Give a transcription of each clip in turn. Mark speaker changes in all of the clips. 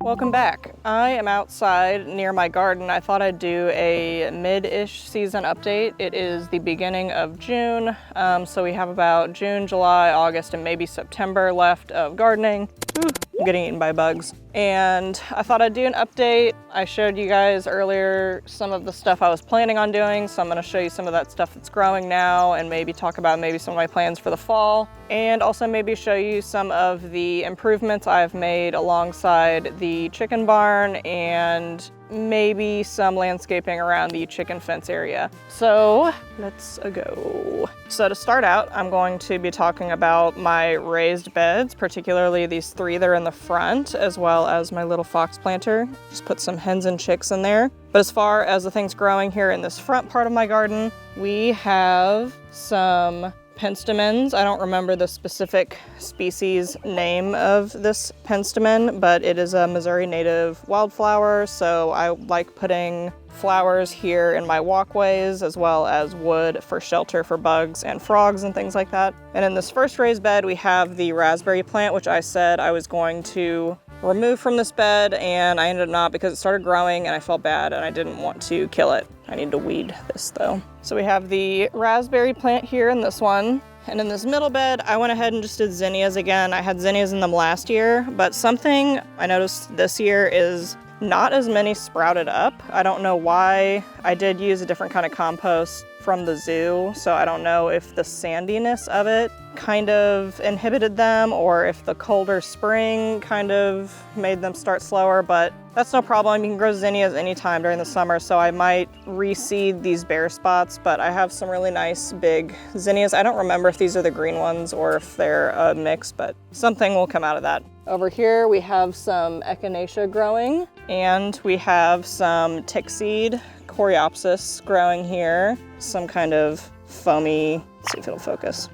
Speaker 1: Welcome back. I am outside near my garden. I thought I'd do a mid-ish season update. It is the beginning of June, so we have about June, July, August, and maybe September left of gardening. Ooh, I'm getting eaten by bugs. And I thought I'd do an update. I showed you guys earlier some of the stuff I was planning on doing, so I'm gonna show you some of that stuff that's growing now and maybe talk about maybe some of my plans for the fall. And also maybe show you some of the improvements I've made alongside the chicken barn and maybe some landscaping around the chicken fence area. So let's go. So to start out, I'm going to be talking about my raised beds, particularly these three that are in the front, as well as my little fox planter. Just put some hens and chicks in there. But as far as the things growing here in this front part of my garden, we have some penstemons. I don't remember the specific species name of this penstemon, but it is a Missouri native wildflower, so I like putting flowers here in my walkways as well as wood for shelter for bugs and frogs and things like that. And in this first raised bed, we have the raspberry plant, which I said I was going to remove from this bed, and I ended up not because it started growing and I felt bad and I didn't want to kill it. I need to weed this though. So we have the raspberry plant here in this one. And in this middle bed, I went ahead and just did zinnias again. I had zinnias in them last year, but something I noticed this year is not as many sprouted up. I don't know why. I did use a different kind of compost from the zoo, so I don't know if the sandiness of it kind of inhibited them or if the colder spring kind of made them start slower, but that's no problem. You can grow zinnias anytime during the summer, so I might reseed these bare spots, but I have some really nice big zinnias. I don't remember if these are the green ones or if they're a mix, but something will come out of that. Over here we have some echinacea growing, and we have some tick seed coreopsis growing here. Some kind of foamy, let's see if it'll focus.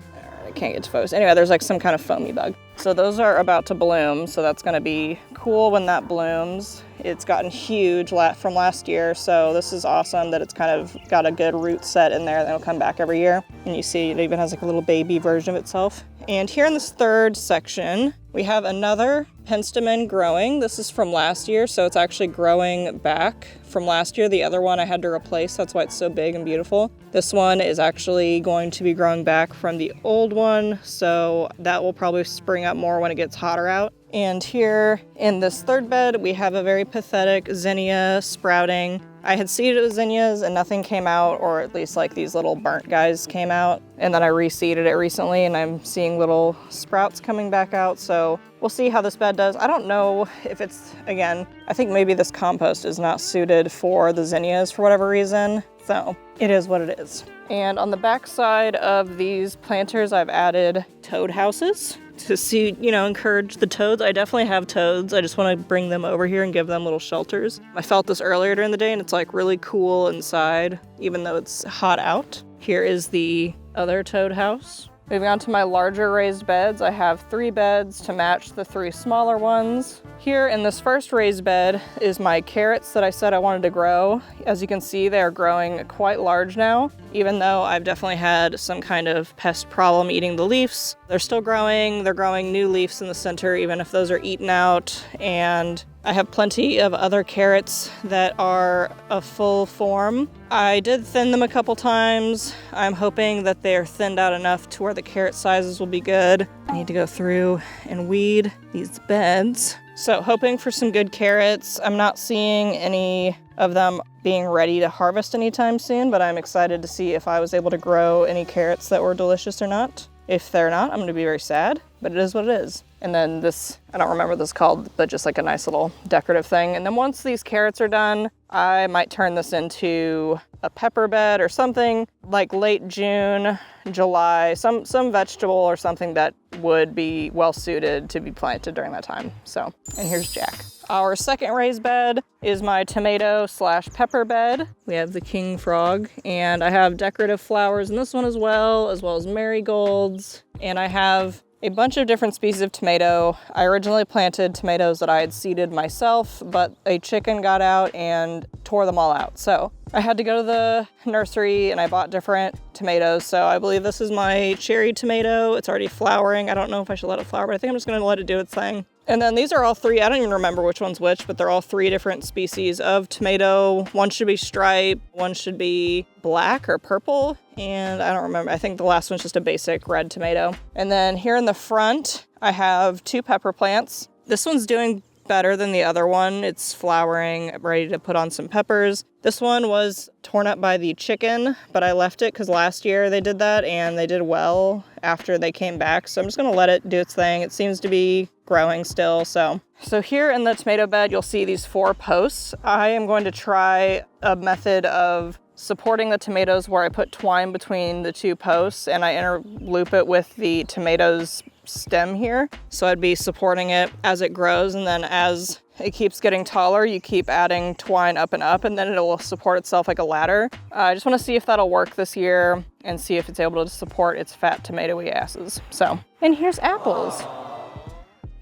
Speaker 1: I can't get to focus. Anyway, there's like some kind of foamy bug. So those are about to bloom, so that's gonna be cool when that blooms. It's gotten huge from last year, so this is awesome that it's kind of got a good root set in there that'll come back every year. And you see it even has like a little baby version of itself. And here in this third section, we have another penstemon growing. This is from last year, so it's actually growing back from last year. The other one I had to replace, that's why it's so big and beautiful. This one is actually going to be growing back from the old one, so that will probably spring up more when it gets hotter out. And here in this third bed, we have a very pathetic zinnia sprouting. I had seeded it with zinnias and nothing came out, or at least like these little burnt guys came out. And then I reseeded it recently and I'm seeing little sprouts coming back out. So we'll see how this bed does. I don't know if it's, again, I think maybe this compost is not suited for the zinnias for whatever reason. So it is what it is. And on the back side of these planters, I've added toad houses to see, encourage the toads. I definitely have toads. I just want to bring them over here and give them little shelters. I felt this earlier during the day and it's like really cool inside, even though it's hot out. Here is the other toad house. Moving on to my larger raised beds, I have 3 beds to match the 3 smaller ones. Here in this first raised bed is my carrots that I said I wanted to grow. As you can see, they are growing quite large now, even though I've definitely had some kind of pest problem eating the leaves. They're still growing. They're growing new leaves in the center, even if those are eaten out. And I have plenty of other carrots that are a full form. I did thin them a couple times. I'm hoping that they're thinned out enough to where the carrot sizes will be good. I need to go through and weed these beds. So hoping for some good carrots. I'm not seeing any of them being ready to harvest anytime soon, but I'm excited to see if I was able to grow any carrots that were delicious or not. If they're not, I'm gonna be very sad, but it is what it is. And then this, I don't remember what this is called, but just like a nice little decorative thing. And then once these carrots are done, I might turn this into a pepper bed or something like late June, July, some vegetable or something that would be well suited to be planted during that time. So, and here's Jack. Our second raised bed is my tomato/pepper bed. We have the king frog, and I have decorative flowers in this one as well as marigolds. And I have a bunch of different species of tomato. I originally planted tomatoes that I had seeded myself, but a chicken got out and tore them all out. So I had to go to the nursery and I bought different tomatoes. So I believe this is my cherry tomato. It's already flowering. I don't know if I should let it flower, but I think I'm just gonna let it do its thing. And then these are all three, I don't even remember which one's which, but they're all three different species of tomato. One should be striped, one should be black or purple, and I don't remember. I think the last one's just a basic red tomato. And then here in the front, I have 2 pepper plants. This one's doing better than the other one. It's flowering, ready to put on some peppers. This one was torn up by the chicken, but I left it because last year they did that and they did well after they came back. So I'm just going to let it do its thing. It seems to be growing still. So here in the tomato bed, you'll see these 4 posts. I am going to try a method of supporting the tomatoes where I put twine between the 2 posts and I interloop it with the tomatoes stem here. So I'd be supporting it as it grows, and then as it keeps getting taller, you keep adding twine up, and then it will support itself like a ladder. I just want to see if that'll work this year and see if it's able to support its fat tomatoey asses. So, and here's apples.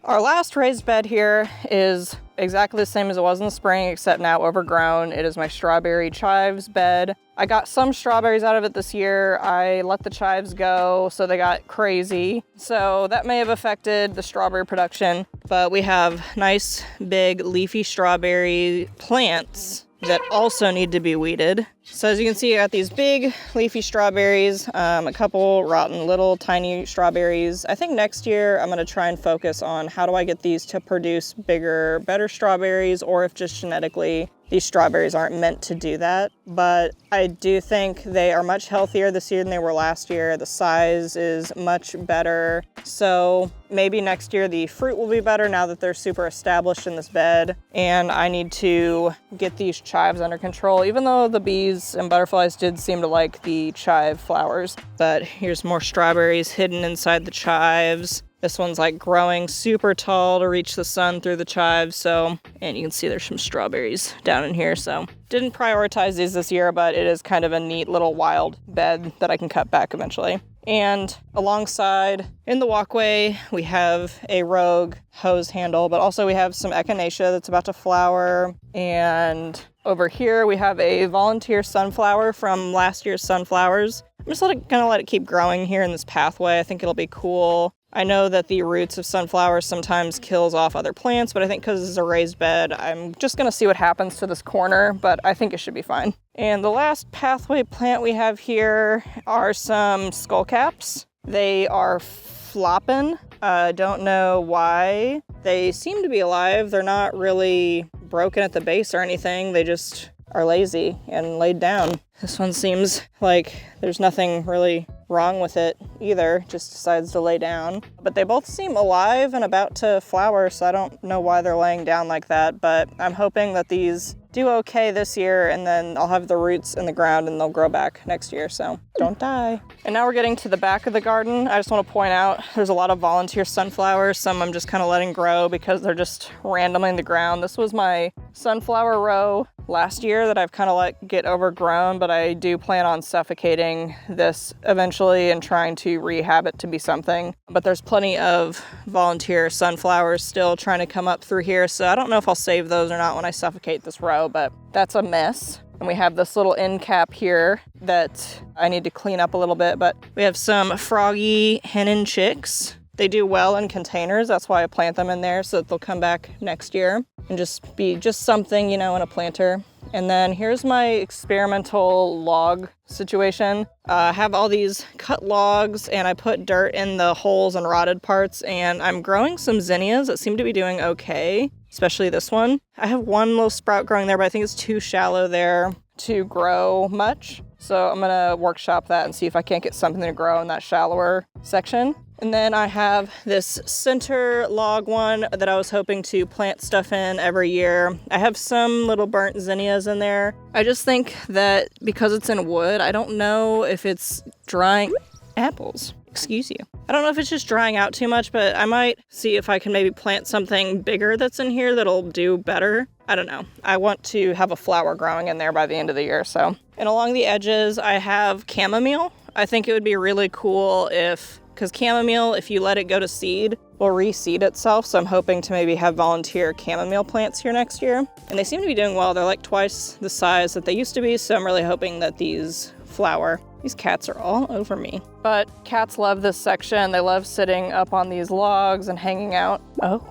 Speaker 1: Our last raised bed here is exactly the same as it was in the spring, except now overgrown. It is my strawberry chives bed. I got some strawberries out of it this year. I let the chives go, so they got crazy. So that may have affected the strawberry production, but we have nice, big, leafy strawberry plants that also need to be weeded. So as you can see, I got these big leafy strawberries, a couple rotten little tiny strawberries. I think next year I'm going to try and focus on how do I get these to produce bigger, better strawberries, or if just genetically these strawberries aren't meant to do that. But I do think they are much healthier this year than they were last year. The size is much better. So maybe next year the fruit will be better now that they're super established in this bed. And I need to get these chives under control, even though the bees and butterflies did seem to like the chive flowers. But here's more strawberries hidden inside the chives. This one's like growing super tall to reach the sun through the chives. So, and you can see there's some strawberries down in here. So didn't prioritize these this year, but it is kind of a neat little wild bed that I can cut back eventually. And alongside in the walkway, we have a rogue hose handle, but also we have some echinacea that's about to flower. And over here, we have a volunteer sunflower from last year's sunflowers. I'm just gonna let it keep growing here in this pathway. I think it'll be cool. I know that the roots of sunflowers sometimes kills off other plants, but I think because this is a raised bed, I'm just gonna see what happens to this corner, but I think it should be fine. And the last pathway plant we have here are some skullcaps. They are flopping. I don't know why. They seem to be alive. They're not really broken at the base or anything. They just are lazy and laid down. This one seems like there's nothing really wrong with it either, just decides to lay down. But they both seem alive and about to flower, so I don't know why they're laying down like that, but I'm hoping that these do okay this year, and then I'll have the roots in the ground and they'll grow back next year, so don't die. And now we're getting to the back of the garden. I just want to point out there's a lot of volunteer sunflowers. Some I'm just kind of letting grow because they're just randomly in the ground. This was my sunflower row last year that I've kind of let get overgrown, but I do plan on suffocating this eventually and trying to rehab it to be something. But there's plenty of volunteer sunflowers still trying to come up through here, so I don't know if I'll save those or not when I suffocate this row, but that's a mess. And we have this little end cap here that I need to clean up a little bit, but we have some froggy hennin chicks. They do well in containers. That's why I plant them in there so that they'll come back next year and just be just something, you know, in a planter. And then here's my experimental log situation. I have all these cut logs and I put dirt in the holes and rotted parts, and I'm growing some zinnias that seem to be doing okay, especially this one. I have one little sprout growing there, but I think it's too shallow there to grow much. So I'm gonna workshop that and see if I can't get something to grow in that shallower section. And then I have this center log one that I was hoping to plant stuff in every year. I have some little burnt zinnias in there. I just think that because it's in wood, I don't know if it's drying apples. Excuse you. I don't know if it's just drying out too much, but I might see if I can maybe plant something bigger that's in here that'll do better. I don't know. I want to have a flower growing in there by the end of the year, so. And along the edges, I have chamomile. I think it would be really cool because chamomile, if you let it go to seed, will reseed itself. So I'm hoping to maybe have volunteer chamomile plants here next year. And they seem to be doing well. They're like twice the size that they used to be. So I'm really hoping that these flower. These cats are all over me. But cats love this section. They love sitting up on these logs and hanging out. Oh,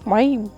Speaker 1: Why are you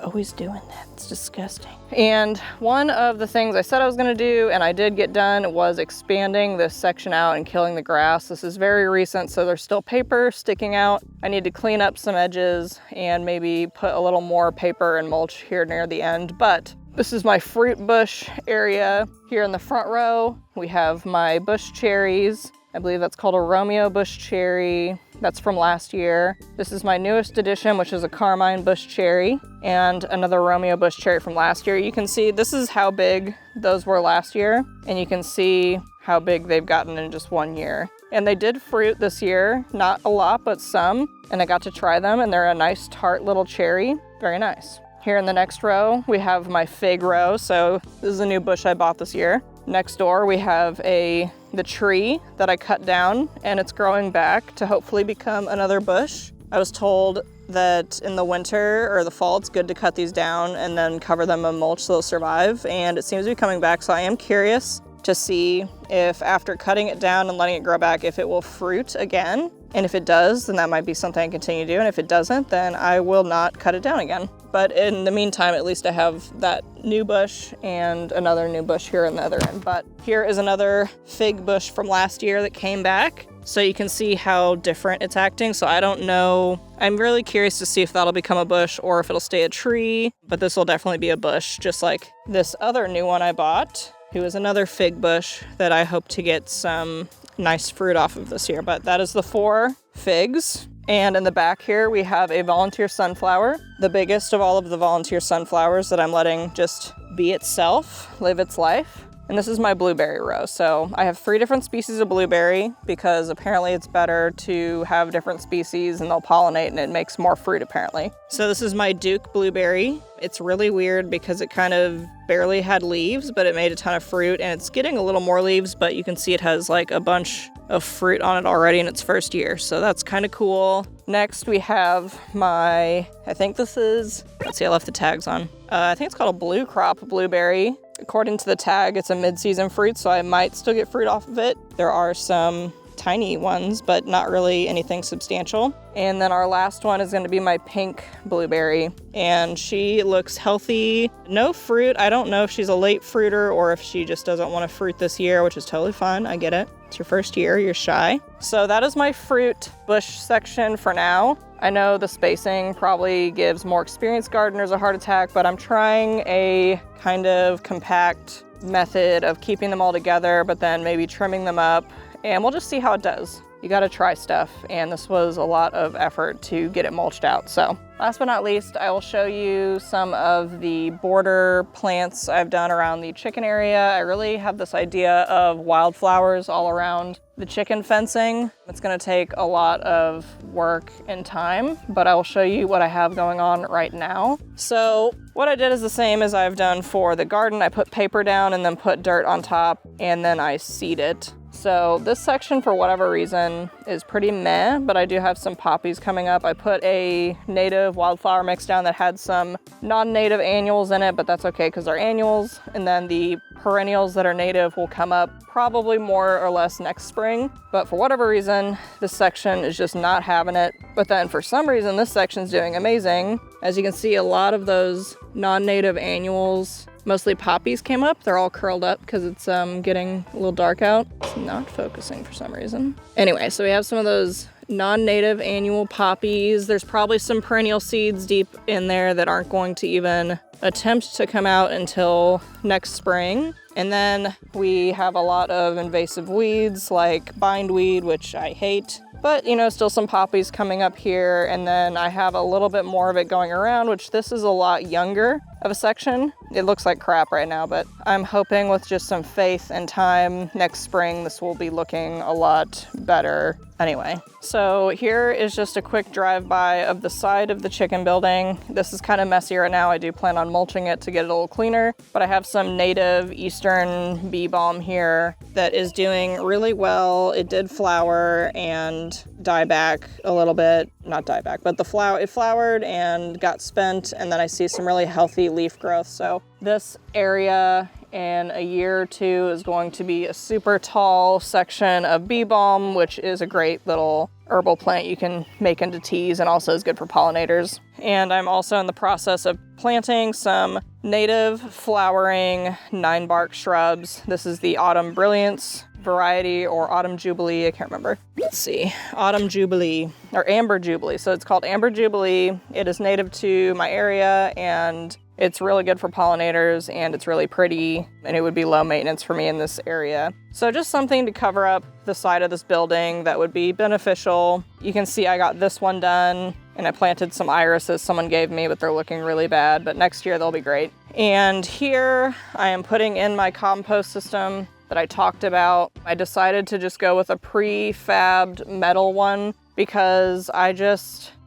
Speaker 1: always doing that? It's disgusting. And one of the things I said I was gonna do, and I did get done, was expanding this section out and killing the grass. This is very recent, so there's still paper sticking out. I need to clean up some edges and maybe put a little more paper and mulch here near the end. But this is my fruit bush area. Here in the front row, we have my bush cherries. I believe that's called a Romeo bush cherry. That's from last year. This is my newest addition, which is a Carmine bush cherry and another Romeo bush cherry from last year. You can see this is how big those were last year, and you can see how big they've gotten in just 1 year. And they did fruit this year, not a lot, but some, and I got to try them, and they're a nice tart little cherry. Very nice. Here in the next row, we have my fig row. So this is a new bush I bought this year. Next door, we have the tree that I cut down, and it's growing back to hopefully become another bush. I was told that in the winter or the fall, it's good to cut these down and then cover them in mulch so they'll survive, and it seems to be coming back. So I am curious to see if after cutting it down and letting it grow back, if it will fruit again. And if it does, then that might be something I continue to do. And if it doesn't, then I will not cut it down again. But in the meantime, at least I have that new bush and another new bush here on the other end. But here is another fig bush from last year that came back. So you can see how different it's acting. So I don't know. I'm really curious to see if that'll become a bush or if it'll stay a tree. But this will definitely be a bush, just like this other new one I bought, who is another fig bush that I hope to get some nice fruit off of this year. But that is the 4 figs. And in the back here, we have a volunteer sunflower, the biggest of all of the volunteer sunflowers that I'm letting just be itself, live its life. And this is my blueberry row. So I have 3 different species of blueberry because apparently it's better to have different species and they'll pollinate and it makes more fruit apparently. So this is my Duke blueberry. It's really weird because it kind of barely had leaves, but it made a ton of fruit, and it's getting a little more leaves, but you can see it has like a bunch of fruit on it already in its first year. So that's kind of cool. Next we have my, I think this is, let's see, I left the tags on. I think it's called a blue crop blueberry. According to the tag, it's a mid-season fruit, so I might still get fruit off of it. There are some tiny ones, but not really anything substantial. And then our last one is going to be my pink blueberry, and she looks healthy. No fruit. I don't know if she's a late fruiter or if she just doesn't want to fruit this year, which is totally fine. I get it. It's your first year. You're shy. So that is my fruit bush section for now. I know the spacing probably gives more experienced gardeners a heart attack, but I'm trying a kind of compact method of keeping them all together, but then maybe trimming them up, and we'll just see how it does. You gotta try stuff, and this was a lot of effort to get it mulched out. So last but not least, I will show you some of the border plants I've done around the chicken area. I really have this idea of wildflowers all around the chicken fencing. It's gonna take a lot of work and time, but I will show you what I have going on right now. So what I did is the same as I've done for the garden. I put paper down and then put dirt on top, and then I seed it. So this section, for whatever reason, is pretty meh, but I do have some poppies coming up. I put a native wildflower mix down that had some non-native annuals in it, but that's okay because they're annuals. And then the perennials that are native will come up probably more or less next spring. But for whatever reason, this section is just not having it. But then for some reason, this section's doing amazing. As you can see, a lot of those non-native annuals, mostly poppies, came up. They're all curled up because it's getting a little dark out. It's not focusing for some reason. Anyway, so we have some of those non-native annual poppies. There's probably some perennial seeds deep in there that aren't going to even attempt to come out until next spring. And then we have a lot of invasive weeds like bindweed, which I hate. But, you know, still some poppies coming up here. And then I have a little bit more of it going around, which this is a lot younger of a section. It looks like crap right now, but I'm hoping with just some faith and time next spring, this will be looking a lot better. Anyway, so here is just a quick drive-by of the side of the chicken building. This is kind of messy right now. I do plan on mulching it to get it a little cleaner, but I have some native eastern bee balm here that is doing really well. It did flower and die back a little bit. Not die back, but it flowered and got spent, and then I see some really healthy leaf growth. So this area in a year or two is going to be a super tall section of bee balm, which is a great little herbal plant you can make into teas and also is good for pollinators. And I'm also in the process of planting some native flowering 9-bark shrubs. This is the Autumn Brilliance variety, or Autumn Jubilee, I can't remember. Let's see, Autumn Jubilee, or Amber Jubilee. So it's called Amber Jubilee. It is native to my area, and it's really good for pollinators, and it's really pretty, and it would be low maintenance for me in this area. So just something to cover up the side of this building that would be beneficial. You can see I got this one done, and I planted some irises someone gave me, but they're looking really bad, but next year they'll be great. And here I am putting in my compost system that I talked about. I decided to just go with a prefabbed metal one because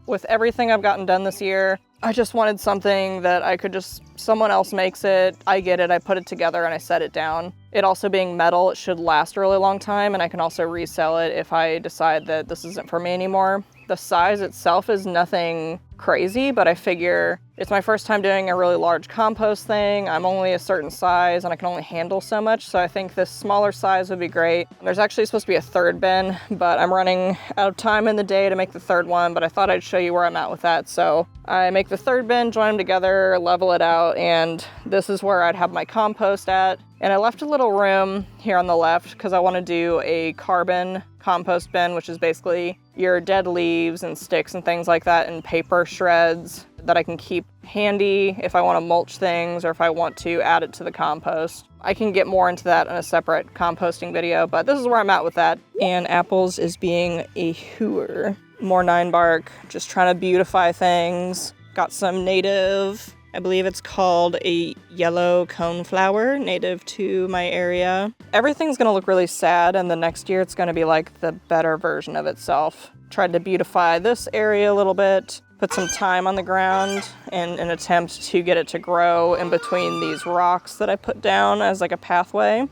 Speaker 1: with everything I've gotten done this year, I just wanted something that I could someone else makes it, I get it, I put it together and I set it down. It also being metal, it should last a really long time, and I can also resell it if I decide that this isn't for me anymore. The size itself is nothing crazy, but I figure it's my first time doing a really large compost thing. I'm only a certain size and I can only handle so much, so I think this smaller size would be great. There's actually supposed to be a third bin, but I'm running out of time in the day to make the third one, but I thought I'd show you where I'm at with that. So I make the third bin, join them together, level it out, and this is where I'd have my compost at. And I left a little room here on the left because I want to do a carbon compost bin, which is basically your dead leaves and sticks and things like that, and paper shreds that I can keep handy if I want to mulch things or if I want to add it to the compost. I can get more into that in a separate composting video, but this is where I'm at with that. And Apples is being a hooer. More 9-bark, just trying to beautify things. Got some native, I believe it's called a yellow coneflower, native to my area. Everything's gonna look really sad, and the next year it's gonna be like the better version of itself. Tried to beautify this area a little bit, put some thyme on the ground in an attempt to get it to grow in between these rocks that I put down as like a pathway.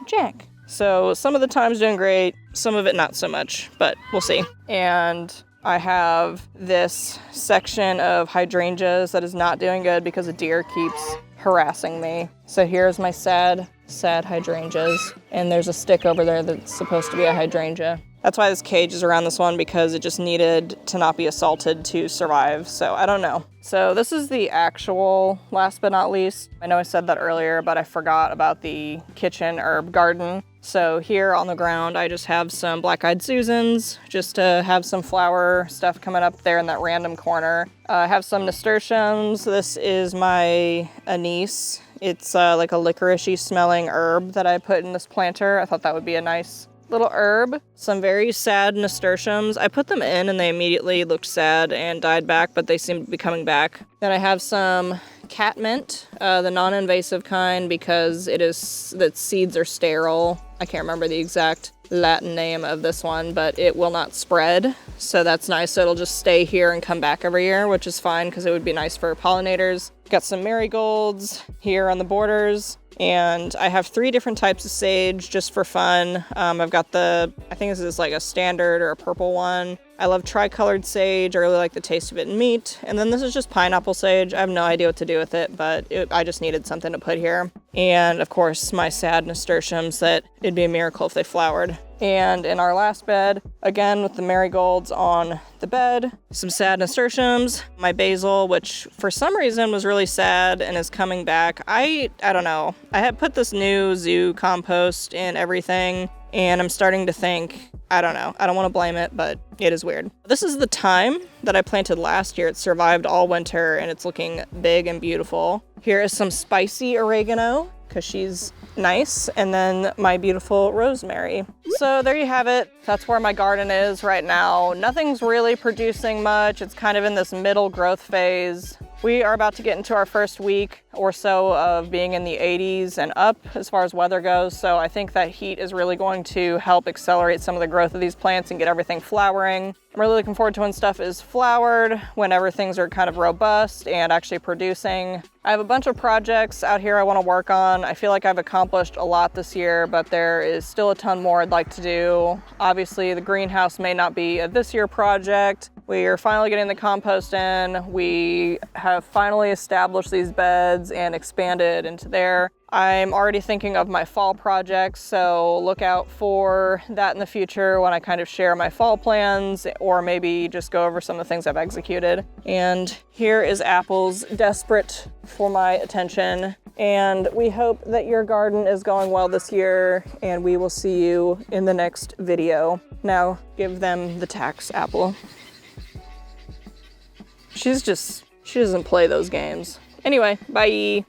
Speaker 1: Jack. So some of the thyme's doing great, some of it not so much, but we'll see. And I have this section of hydrangeas that is not doing good because a deer keeps harassing me. So here's my sad hydrangeas. And there's a stick over there that's supposed to be a hydrangea. That's why this cage is around this one, because it just needed to not be assaulted to survive. So I don't know. So this is the actual last but not least. I know I said that earlier, but I forgot about the kitchen herb garden. So here on the ground, I just have some black-eyed Susans, just to have some flower stuff coming up there in that random corner. I have some nasturtiums. This is my anise. It's like a licorice-y smelling herb that I put in this planter. I thought that would be a nice little herb. Some very sad nasturtiums. I put them in and they immediately looked sad and died back, but they seem to be coming back. Then I have some catmint, the non-invasive kind, because the seeds are sterile. I can't remember the exact Latin name of this one, but it will not spread. So that's nice. So it'll just stay here and come back every year, which is fine because it would be nice for pollinators. Got some marigolds here on the borders. And I have 3 different types of sage just for fun. I've got I think this is like a standard or a purple one. I love tricolored sage. I really like the taste of it in meat. And then this is just pineapple sage. I have no idea what to do with it, but I just needed something to put here. And of course, my sad nasturtiums that it'd be a miracle if they flowered. And in our last bed, again with the marigolds on the bed, some sad nasturtiums, my basil, which for some reason was really sad and is coming back. I don't know. I had put this new zoo compost in everything, and I'm starting to think, I don't know. I don't want to blame it, but it is weird. This is the thyme that I planted last year. It survived all winter and it's looking big and beautiful. Here is some spicy oregano because she's nice, and then my beautiful rosemary. So there you have it. That's where my garden is right now. Nothing's really producing much. It's kind of in this middle growth phase. We are about to get into our first week or so of being in the 80s and up as far as weather goes. So I think that heat is really going to help accelerate some of the growth of these plants and get everything flowering. I'm really looking forward to when stuff is flowered, whenever things are kind of robust and actually producing. I have a bunch of projects out here I want to work on. I feel like I've accomplished a lot this year, but there is still a ton more I'd like to do. Obviously, the greenhouse may not be a this year project. We are finally getting the compost in. We have finally established these beds and expanded into there. I'm already thinking of my fall projects, so look out for that in the future when I kind of share my fall plans or maybe just go over some of the things I've executed. And here is Apple's desperate for my attention. And we hope that your garden is going well this year, and we will see you in the next video. Now give them the tax, Apple. She doesn't play those games. Anyway, bye.